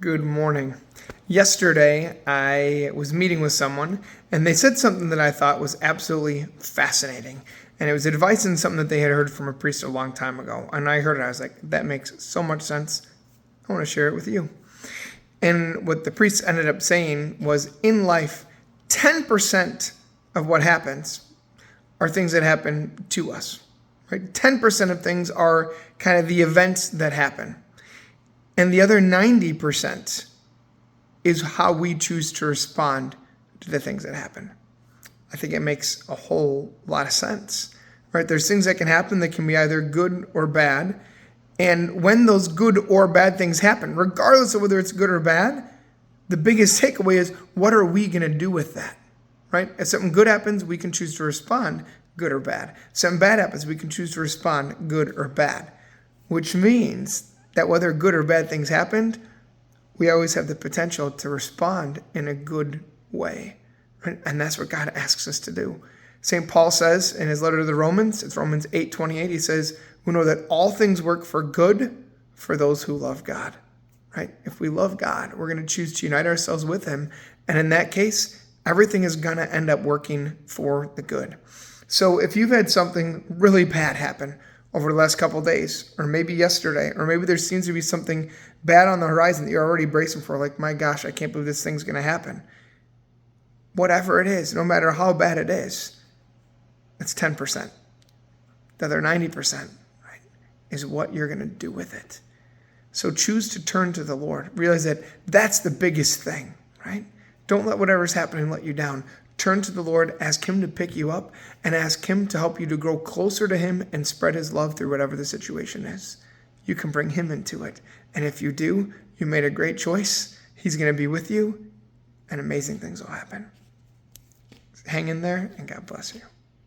Good morning. Yesterday, I was meeting with someone, and they said something that I thought was absolutely fascinating. And it was advice and something that they had heard from a priest a long time ago. And I heard it, I was like, that makes so much sense. I want to share it with you. And what the priest ended up saying was, in life, 10% of what happens are things that happen to us. Right? 10% of things are kind of the events that happen. And the other 90% is how we choose to respond to the things that happen. I think it makes a whole lot of sense, right? There's things that can happen that can be either good or bad. And when those good or bad things happen, regardless of whether it's good or bad, the biggest takeaway is, what are we going to do with that, right? If something good happens, we can choose to respond good or bad. If something bad happens, we can choose to respond good or bad, which means that whether good or bad things happened, we always have the potential to respond in a good way. Right? And that's what God asks us to do. St. Paul says in his letter to the Romans, it's Romans 8:28, he says, we know that all things work for good for those who love God. Right? If we love God, we're going to choose to unite ourselves with him. And in that case, everything is going to end up working for the good. So if you've had something really bad happen over the last couple of days, or maybe yesterday, or maybe there seems to be something bad on the horizon that you're already bracing for, like, my gosh, I can't believe this thing's going to happen. Whatever it is, no matter how bad it is, it's 10%. The other 90%, right, is what you're going to do with it. So choose to turn to the Lord. Realize that that's the biggest thing, right? Don't let whatever's happening let you down. Turn to the Lord, ask him to pick you up, and ask him to help you to grow closer to him and spread his love through whatever the situation is. You can bring him into it. And if you do, you made a great choice. He's going to be with you, and amazing things will happen. Hang in there, and God bless you.